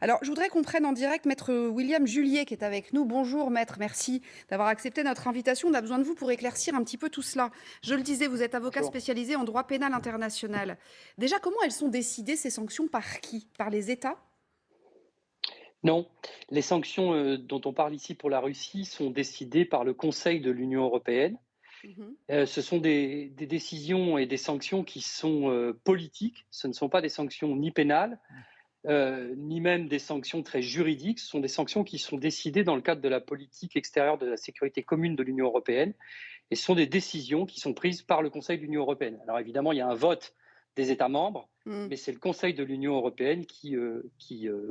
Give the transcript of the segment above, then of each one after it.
Alors, je voudrais qu'on prenne en direct Maître William Julier qui est avec nous. Bonjour Maître, merci d'avoir accepté notre invitation. On a besoin de vous pour éclaircir un petit peu tout cela. Je le disais, vous êtes avocat Bonjour. spécialisé en droit pénal international. Déjà, comment elles sont décidées, ces sanctions, par qui? Par les États? Non, les sanctions dont on parle ici pour la Russie sont décidées par le Conseil de l'Union européenne. Mhm. Ce sont des décisions et des sanctions qui sont politiques. Ce ne sont pas des sanctions ni pénales, ni même des sanctions très juridiques. Ce sont des sanctions qui sont décidées dans le cadre de la politique extérieure de la sécurité commune de l'Union européenne. Et ce sont des décisions qui sont prises par le Conseil de l'Union européenne. Alors évidemment, il y a un vote des États membres, Mm. mais c'est le Conseil de l'Union européenne qui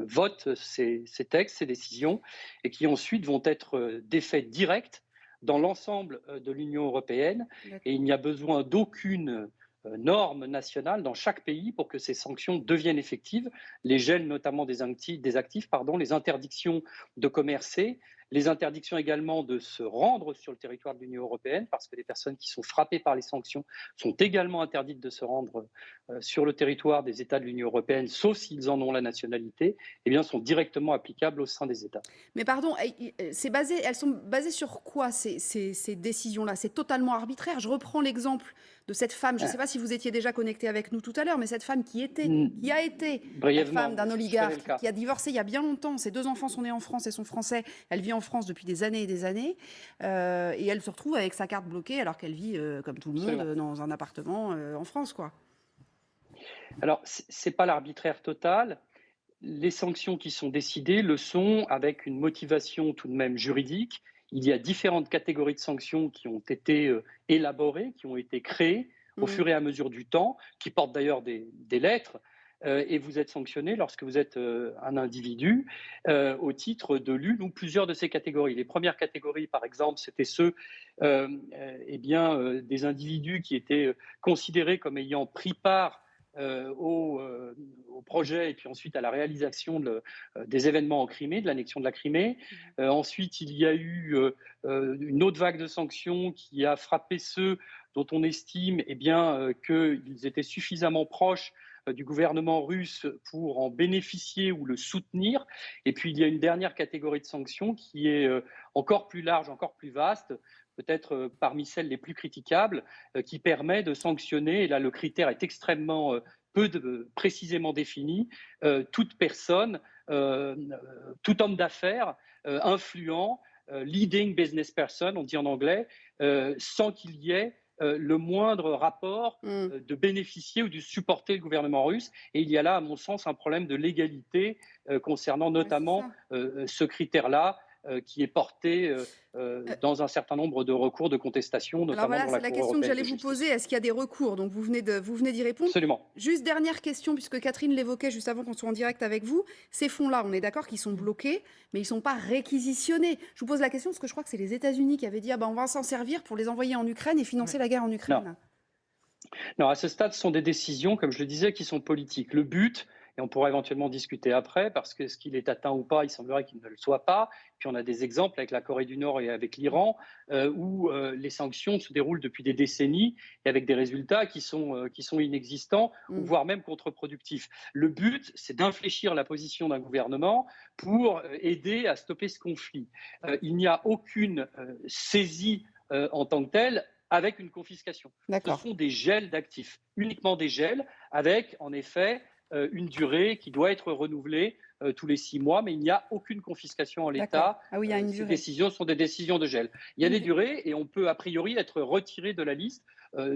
vote ces textes, ces décisions, et qui ensuite vont être d'effet direct dans l'ensemble de l'Union européenne. Et D'accord. il n'y a besoin d'aucune norme nationale dans chaque pays pour que ces sanctions deviennent effectives. Les gels notamment des actifs pardon, les interdictions de commercer, les interdictions également de se rendre sur le territoire de l'Union européenne, parce que les personnes qui sont frappées par les sanctions sont également interdites de se rendre sur le territoire des États de l'Union européenne, sauf s'ils en ont la nationalité, eh bien, sont directement applicables au sein des États. Mais pardon, elles sont basées sur quoi ces décisions-là? C'est totalement arbitraire. Je reprends l'exemple de cette femme. Je ne sais pas si vous étiez déjà connecté avec nous tout à l'heure, mais cette femme qui a été la femme Brièvement, d'un je connais le oligarque, cas. qui a divorcé il y a bien longtemps. Ses deux enfants sont nés en France et sont français. Elle vit en France depuis des années et des années. Et elle se retrouve avec sa carte bloquée alors qu'elle vit, comme tout le monde, Absolument. dans un appartement en France, quoi. Alors, ce n'est pas l'arbitraire total. Les sanctions qui sont décidées le sont avec une motivation tout de même juridique. Il y a différentes catégories de sanctions qui ont été élaborées, qui ont été créées au Mm. fur et à mesure du temps, qui portent d'ailleurs des lettres. Et vous êtes sanctionné lorsque vous êtes un individu au titre de l'une ou plusieurs de ces catégories. Les premières catégories, par exemple, c'était ceux des individus qui étaient considérés comme ayant pris part au projet et puis ensuite à la réalisation des événements en Crimée, de l'annexion de la Crimée. Ensuite, il y a eu une autre vague de sanctions qui a frappé ceux dont on estime qu'ils étaient suffisamment proches du gouvernement russe pour en bénéficier ou le soutenir. Et puis, il y a une dernière catégorie de sanctions qui est encore plus large, encore plus vaste, peut-être parmi celles les plus critiquables, qui permet de sanctionner, et là le critère est extrêmement précisément défini, toute personne, tout homme d'affaires influent, leading business person, on dit en anglais, sans qu'il y ait le moindre rapport Mm. de bénéficier ou de supporter le gouvernement russe. Et il y a là, à mon sens, un problème de légalité concernant Ouais, c'est notamment ça. ce critère-là qui est porté Euh, dans un certain nombre de recours de contestation, Alors notamment voilà, devant la c'est la Cour question que européenne j'allais de vous poser. justice. Est-ce qu'il y a des recours? Donc vous venez d'y répondre. Absolument. Juste dernière question, puisque Catherine l'évoquait juste avant qu'on soit en direct avec vous. Ces fonds-là, on est d'accord qu'ils sont bloqués, mais ils ne sont pas réquisitionnés. Je vous pose la question parce que je crois que c'est les États-Unis qui avaient dit ah ben, on va s'en servir pour les envoyer en Ukraine et financer la guerre en Non, Ukraine. non, à ce stade, ce sont des décisions, comme je le disais, qui sont politiques. Le but, et on pourra éventuellement discuter après, parce que ce qu'il est atteint ou pas, il semblerait qu'il ne le soit pas. Puis on a des exemples avec la Corée du Nord et avec l'Iran, où les sanctions se déroulent depuis des décennies et avec des résultats qui sont inexistants, ou Mm. voire même contre-productifs. Le but, c'est d'infléchir la position d'un gouvernement pour aider à stopper ce conflit. Il n'y a aucune saisie en tant que telle avec une confiscation. Ce D'accord. sont des gels d'actifs, uniquement des gels, avec en effet une durée qui doit être renouvelée tous les 6 mois, mais il n'y a aucune confiscation en D'accord. l'état. Ah oui, il y a une Ces durée. décisions sont des décisions de gel. Il y a Une des du- durées et on peut a priori être retiré de la liste,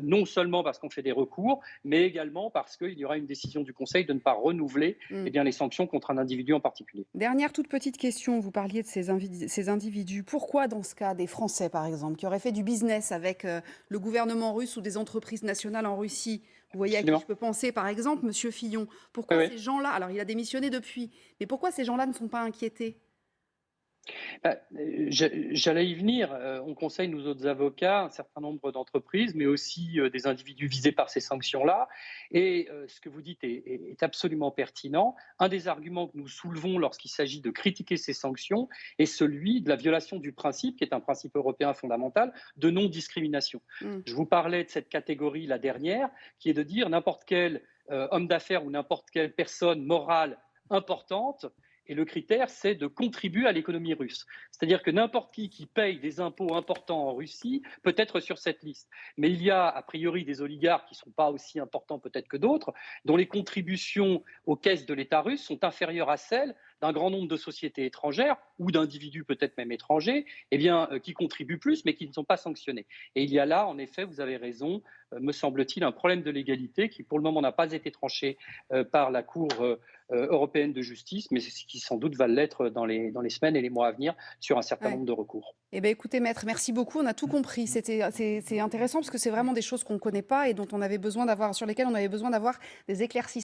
non seulement parce qu'on fait des recours, mais également parce qu'il y aura une décision du Conseil de ne pas renouveler Mm. les sanctions contre un individu en particulier. Dernière toute petite question, vous parliez de ces individus. Pourquoi, dans ce cas, des Français, par exemple, qui auraient fait du business avec le gouvernement russe ou des entreprises nationales en Russie, vous voyez à qui je Absolument. peux penser, par exemple, Monsieur Fillon, Oui, pourquoi oui. ces gens-là, alors il a démissionné depuis, mais pourquoi ces gens-là ne sont pas inquiétés? J'allais y venir. On conseille, nous autres avocats, un certain nombre d'entreprises, mais aussi des individus visés par ces sanctions-là. Et ce que vous dites est absolument pertinent. Un des arguments que nous soulevons lorsqu'il s'agit de critiquer ces sanctions est celui de la violation du principe, qui est un principe européen fondamental, de non-discrimination. Hmm. Je vous parlais de cette catégorie, la dernière, qui est de dire n'importe quel homme d'affaires ou n'importe quelle personne morale importante Et le critère, c'est de contribuer à l'économie russe. C'est-à-dire que n'importe qui paye des impôts importants en Russie peut être sur cette liste. Mais il y a a priori des oligarques qui ne sont pas aussi importants peut-être que d'autres, dont les contributions aux caisses de l'État russe sont inférieures à celles d'un grand nombre de sociétés étrangères ou d'individus peut-être même étrangers, qui contribuent plus mais qui ne sont pas sanctionnés. Et il y a là, en effet, vous avez raison, me semble-t-il, un problème de légalité qui pour le moment n'a pas été tranché par la Cour européenne de justice, mais qui sans doute va l'être dans les semaines et les mois à venir sur un certain Ouais. nombre de recours. Eh bien, écoutez, maître, merci beaucoup. On a tout compris. C'est intéressant parce que c'est vraiment des choses qu'on ne connaît pas et dont on avait besoin d'avoir, sur lesquelles on avait besoin d'avoir des éclaircissements.